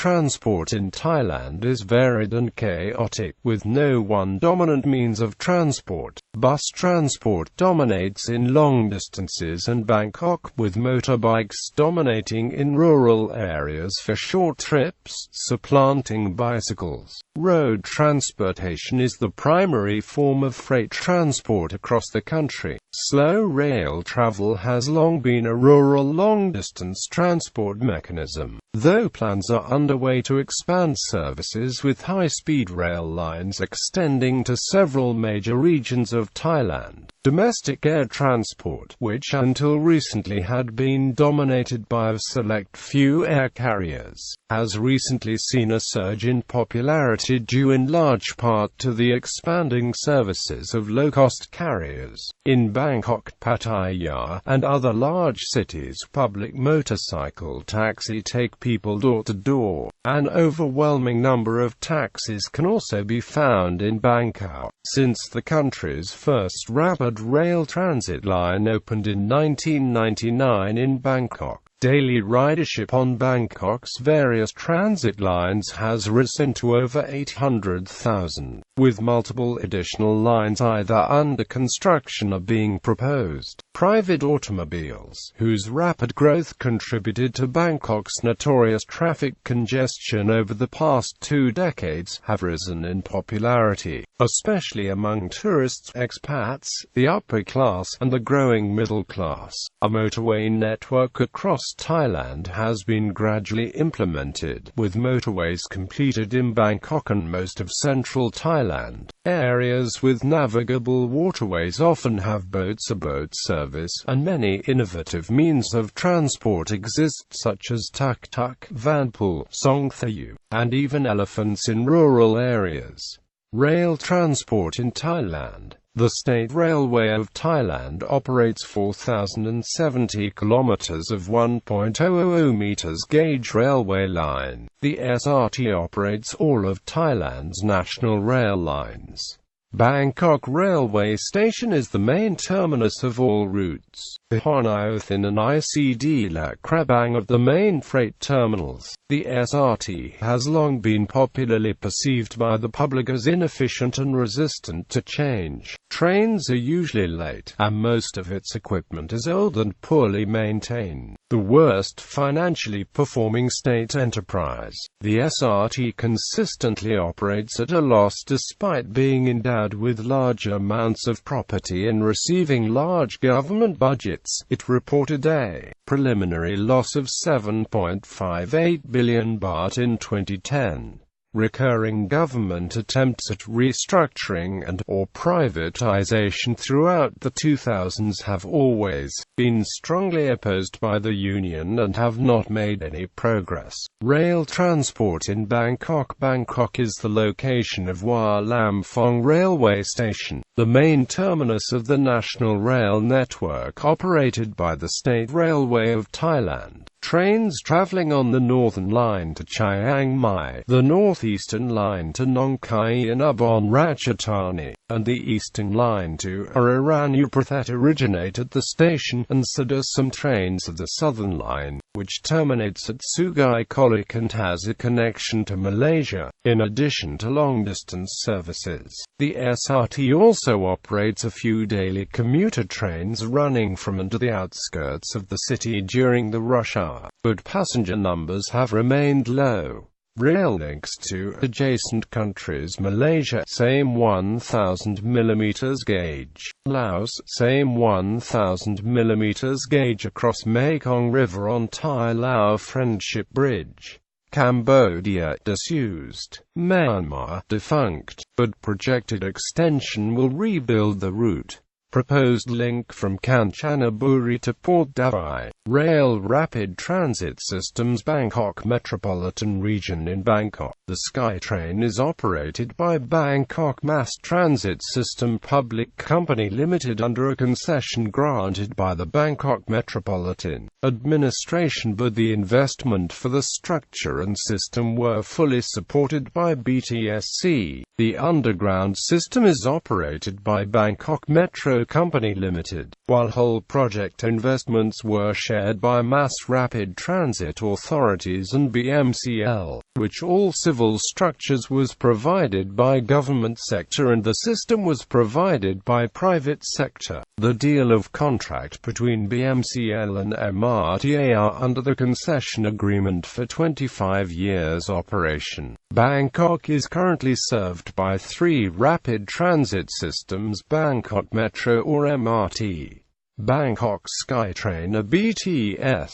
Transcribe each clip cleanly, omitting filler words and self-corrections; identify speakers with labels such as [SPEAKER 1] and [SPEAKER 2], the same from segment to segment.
[SPEAKER 1] transport in Thailand is varied and chaotic, with no one dominant means of transport. Bus transport dominates in long distances and Bangkok, with motorbikes dominating in rural areas for short trips, supplanting bicycles. Road transportation is the primary form of freight transport across the country. Slow rail travel has long been a rural long-distance transport mechanism, though plans are underway to expand services with high-speed rail lines extending to several major regions of Thailand. Domestic air transport, which until recently had been dominated by a select few air carriers, has recently seen a surge in popularity due in large part to the expanding services of low-cost carriers. In Bangkok, Pattaya, and other large cities, public motorcycle taxi take people door to door. An overwhelming number of taxis can also be found in Bangkok. Since the country's first rapid rail transit line opened in 1999 in Bangkok, daily ridership on Bangkok's various transit lines has risen to over 800,000, with multiple additional lines either under construction or being proposed. Private automobiles, whose rapid growth contributed to Bangkok's notorious traffic congestion over the past 2 decades, have risen in popularity, especially among tourists, expats, the upper class, and the growing middle class. A motorway network across Thailand has been gradually implemented, with motorways completed in Bangkok and most of central Thailand. Areas with navigable waterways often have boats or boat service, and many innovative means of transport exist such as tuk-tuk, vanpool, songthaew, and even elephants in rural areas. Rail transport in Thailand. The State Railway of Thailand operates 4,070 kilometers of 1.000 meters gauge railway line. The SRT operates all of Thailand's national rail lines. Bangkok Railway Station is the main terminus of all routes. The Honaiothin and ICD La Krabang of the main freight terminals. The SRT has long been popularly perceived by the public as inefficient and resistant to change. Trains are usually late, and most of its equipment is old and poorly maintained. The worst financially performing state enterprise. The SRT consistently operates at a loss despite being endowed with large amounts of property and receiving large government budgets. It reported a preliminary loss of 7.58 billion baht in 2010. Recurring government attempts at restructuring and/or privatization throughout the 2000s have always been strongly opposed by the union and have not made any progress. Rail transport in Bangkok. Bangkok is the location of Hua Lam Phong Railway Station, the main terminus of the national rail network operated by the State Railway of Thailand. Trains traveling on the Northern Line to Chiang Mai, the Northeastern Line to Nong Khai and Ubon Ratchathani, and the Eastern Line to Araran Uprathat originate at the station, and so do some trains of the Southern Line, which terminates at Sungai Kolok and has a connection to Malaysia, in addition to long-distance services. The SRT also operates a few daily commuter trains running from and to the outskirts of the city during the rush hour, but passenger numbers have remained low. Rail links to adjacent countries: Malaysia, same 1000 mm gauge; Laos, same 1000 mm gauge across Mekong River on Thai-Lao Friendship Bridge; Cambodia, disused; Myanmar, defunct, but projected extension will rebuild the route. Proposed link from Kanchanaburi to Port Davai. Rail Rapid Transit Systems. Bangkok Metropolitan Region. In Bangkok, the SkyTrain is operated by Bangkok Mass Transit System Public Company Limited under a concession granted by the Bangkok Metropolitan Administration, but the investment for the structure and system were fully supported by BTSC. The underground system is operated by Bangkok Metro Company Limited, while whole project investments were shared by Mass Rapid Transit Authorities and BMCL, which all civil structures was provided by government sector and the system was provided by private sector. The deal of contract between BMCL and MRTA are under the concession agreement for 25 years operation. Bangkok is currently served by 3 rapid transit systems: Bangkok Metro or MRT, Bangkok SkyTrain or BTS,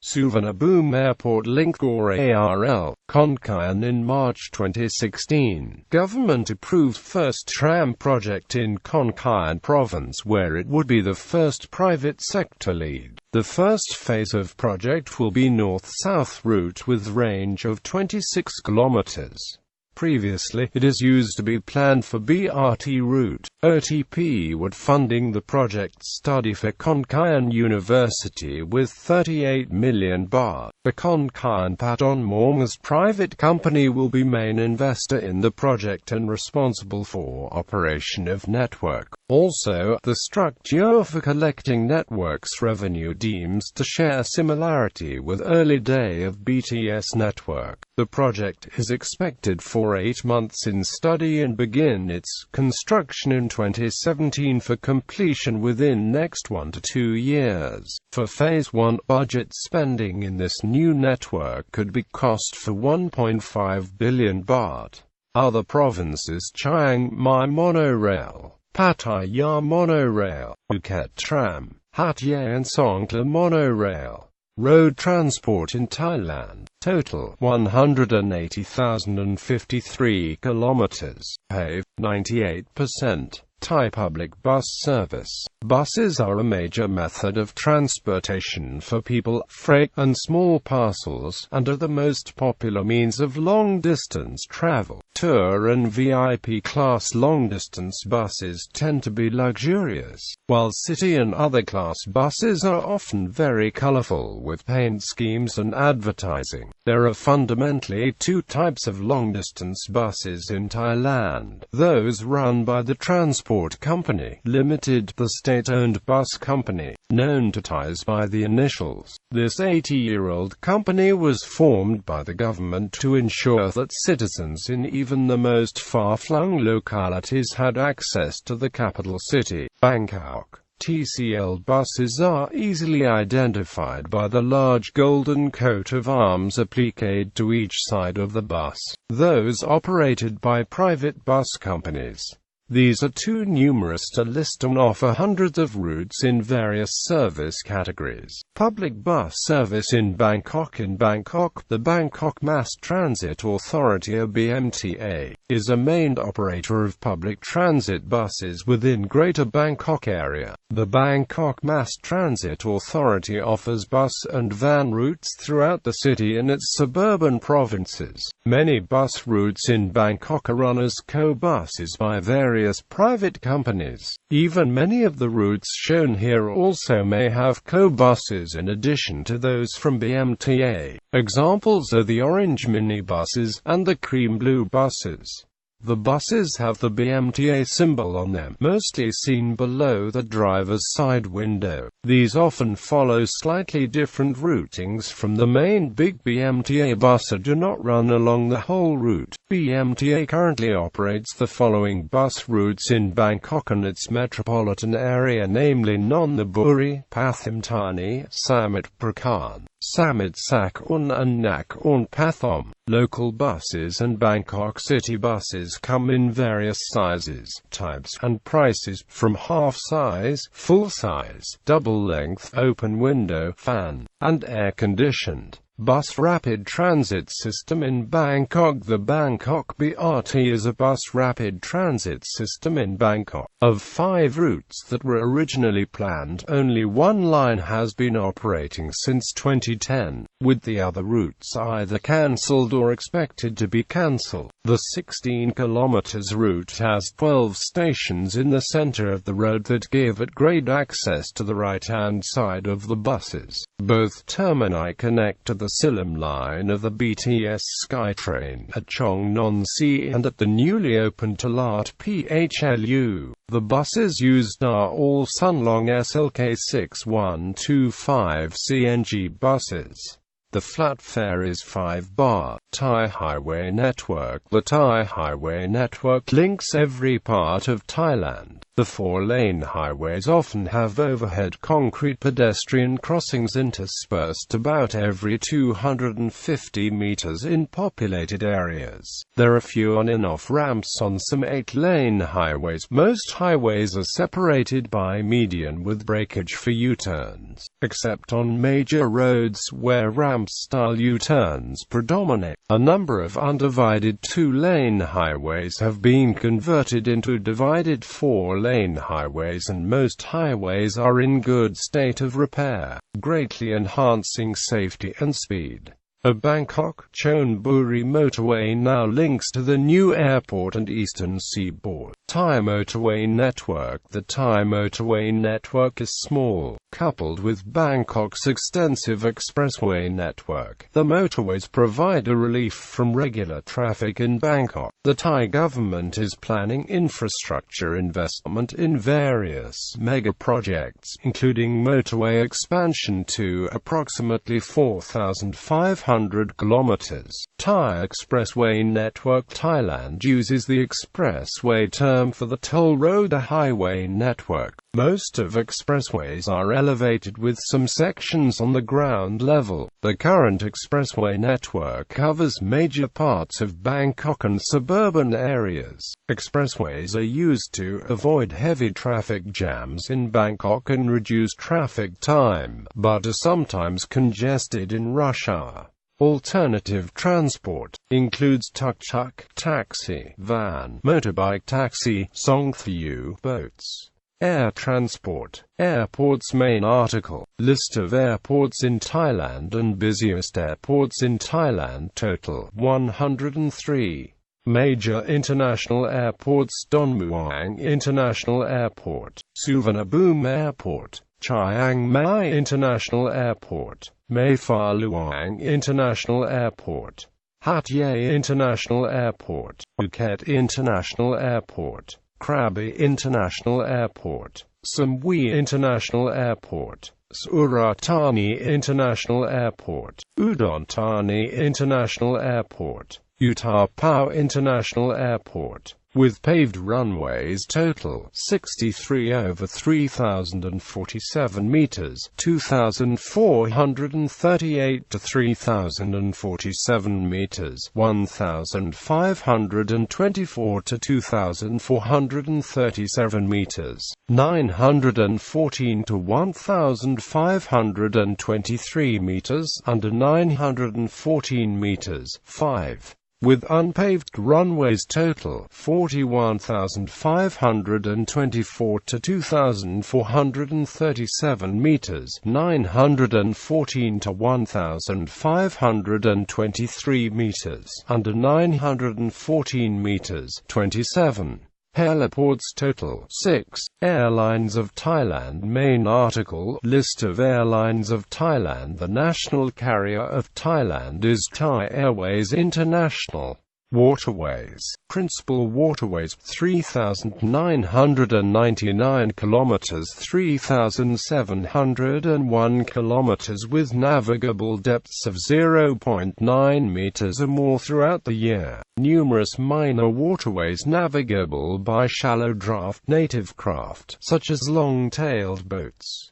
[SPEAKER 1] Suvarnabhumi Airport Link or ARL. Khon Kaen. In March 2016, government approved first tram project in Khon Kaen province, where it would be the first private sector lead. The first phase of project will be north-south route with range of 26 kilometers. Previously, it is used to be planned for BRT route. OTP would funding the project study for Khon Kaen University with 38 million baht. The Khon Kaen Patton Morm's private company will be main investor in the project and responsible for operation of network. Also, the structure for collecting networks revenue deems to share similarity with early day of BTS network. The project is expected for 8 months in study and begin its construction in 2017 for completion within next 1 to 2 years. For Phase 1, budget spending in this new network could be cost for 1.5 billion baht. Other provinces: Chiang Mai monorail, Pattaya monorail, Phuket tram, Hat Yai and Songkhla monorail. Road transport in Thailand, total 180,053 kilometers, paved 98%. Thai public bus service. Buses are a major method of transportation for people, freight, and small parcels, and are the most popular means of long-distance travel. Tour and VIP class long-distance buses tend to be luxurious, while city and other class buses are often very colorful with paint schemes and advertising. There are fundamentally 2 types of long-distance buses in Thailand: those run by the Transport Company Limited, the state-owned bus company, known to Thais by the initials. This 80-year-old company was formed by the government to ensure that citizens in even the most far-flung localities had access to the capital city, Bangkok. TCL buses are easily identified by the large golden coat of arms appliqued to each side of the bus. Those operated by private bus companies. These are too numerous to list and offer hundreds of routes in various service categories. Public bus service in Bangkok. In Bangkok, the Bangkok Mass Transit Authority or BMTA is a main operator of public transit buses within Greater Bangkok area. The Bangkok Mass Transit Authority offers bus and van routes throughout the city and its suburban provinces. Many bus routes in Bangkok are run as co-buses by various private companies. Even many of the routes shown here also may have co-buses in addition to those from BMTA. Examples are the orange minibuses and the cream blue buses. The buses have the BMTA symbol on them, mostly seen below the driver's side window. These often follow slightly different routings from the main big BMTA bus and do not run along the whole route. BMTA currently operates the following bus routes in Bangkok and its metropolitan area, namely Nonthaburi, Pathumthani, Samut Prakan, Samut Sakhon and Nakhon Pathom. Local buses and Bangkok city buses come in various sizes, types, and prices, from half-size, full-size, double-length, open-window, fan, and air-conditioned. Bus rapid transit system in Bangkok. The Bangkok BRT is a bus rapid transit system in Bangkok. Of 5 routes that were originally planned, only 1 line has been operating since 2010, with the other routes either cancelled or expected to be cancelled. The 16 km route has 12 stations in the center of the road that give it great access to the right-hand side of the buses. Both termini connect to the Silom line of the BTS SkyTrain at Chongnon Sea and at the newly opened Talat PHLU. The buses used are all Sunlong SLK 6125 CNG buses. The flat fare is 5 baht. Thai Highway Network. The Thai Highway Network links every part of Thailand. The 4-lane highways often have overhead concrete pedestrian crossings interspersed about every 250 meters in populated areas. There are few on and off ramps on some 8-lane highways. Most highways are separated by median with breakage for U-turns, except on major roads where ramp-style U-turns predominate. A number of undivided 2-lane highways have been converted into divided 4-lane highways, and most highways are in good state of repair, greatly enhancing safety and speed. A Bangkok-Chonburi motorway now links to the new airport and eastern seaboard. Thai Motorway Network. The Thai Motorway Network is small, coupled with Bangkok's extensive expressway network. The motorways provide a relief from regular traffic in Bangkok. The Thai government is planning infrastructure investment in various mega projects, including motorway expansion to approximately 4,500 kilometers. Thai Expressway Network. Thailand uses the expressway term for the toll road, a highway network. Most of expressways are elevated with some sections on the ground level. The current expressway network covers major parts of Bangkok and suburban areas. Expressways are used to avoid heavy traffic jams in Bangkok and reduce traffic time, but are sometimes congested in rush hour. Alternative transport includes tuk-tuk, taxi, van, motorbike taxi, songthaew, boats. Air transport. Airports. Main article. List of airports in Thailand and busiest airports in Thailand. Total 103. Major international airports. Don Muang International Airport, Suvarnabhumi Airport, Chiang Mai International Airport, Mae Fah Luang International Airport, Hat Yai International Airport, Phuket International Airport, Krabi International Airport, Samui International Airport, Surat Thani International Airport, Udon Thani International Airport, Uttar Pao International Airport, with paved runways. Total 63 over 3,047 meters, 2,438 to 3,047 meters, 1,524 to 2,437 meters, 914 to 1,523 meters, under 914 meters, 5. With unpaved runways. Total 41,524 to 2,437 meters, 914 to 1,523 meters, under 914 meters, 27. Heliports. Total 6. Airlines of Thailand. Main article. List of airlines of Thailand. The national carrier of Thailand is Thai Airways International. Waterways. Principal waterways: 3,999 kilometers, 3,701 kilometers, with navigable depths of 0.9 meters or more throughout the year. Numerous minor waterways navigable by shallow draft native craft, such as long-tailed boats.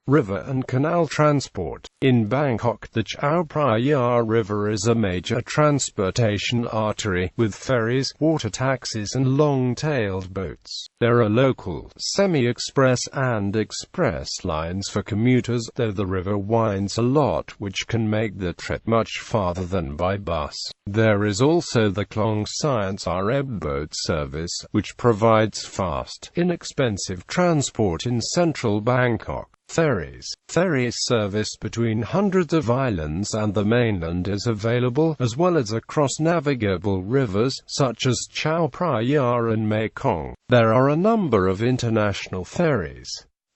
[SPEAKER 1] River and canal transport. In Bangkok, the Chao Phraya River is a major transportation artery, with ferries, water taxis and long-tailed boats. There are local, semi-express and express lines for commuters, though the river winds a lot, which can make the trip much farther than by bus. There is also the Klong Science Areb boat service, which provides fast, inexpensive transport in central Bangkok. Ferries. Ferry service between hundreds of islands and the mainland is available, as well as across navigable rivers, such as Chao Phraya and Mekong. There are a number of international ferries.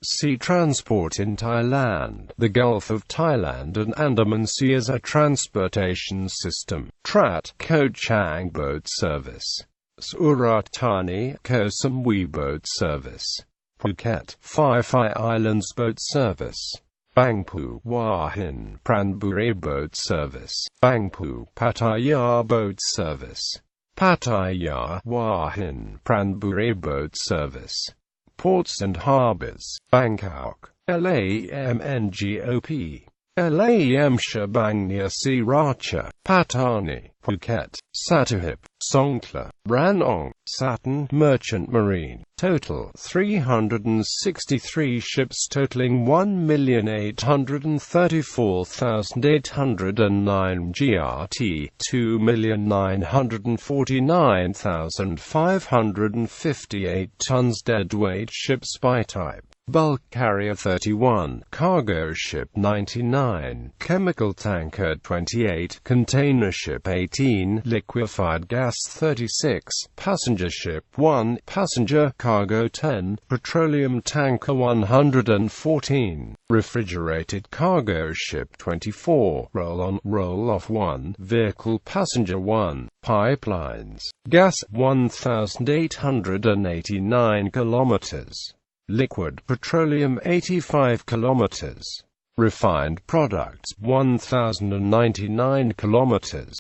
[SPEAKER 1] Sea transport in Thailand. The Gulf of Thailand and Andaman Sea is a transportation system. Trat, Koh Chang boat service. Surat Thani, Koh Samui boat service. Phuket, Phi Phi Islands boat service. Bangpoo, Hua Hin, Pranburi boat service. Bangpoo, Pattaya boat service. Pattaya, Hua Hin, Pranburi boat service. Ports and harbours. Bangkok, Lamngop. Lam Shabang Sriracha, Patani, Phuket, Sattahip, Songkhla, Ranong, Saturn, Merchant Marine. Total 363 ships totaling 1,834,809 GRT, 2,949,558 tons deadweight ships by type. Bulk carrier 31, cargo ship 99, chemical tanker 28, container ship 18, liquefied gas 36, passenger ship 1, passenger cargo 10, petroleum tanker 114, refrigerated cargo ship 24, roll-on, roll-off 1, vehicle passenger 1, pipelines, gas 1,889 kilometers. Liquid petroleum 85 kilometers. Refined products 1,099 kilometers.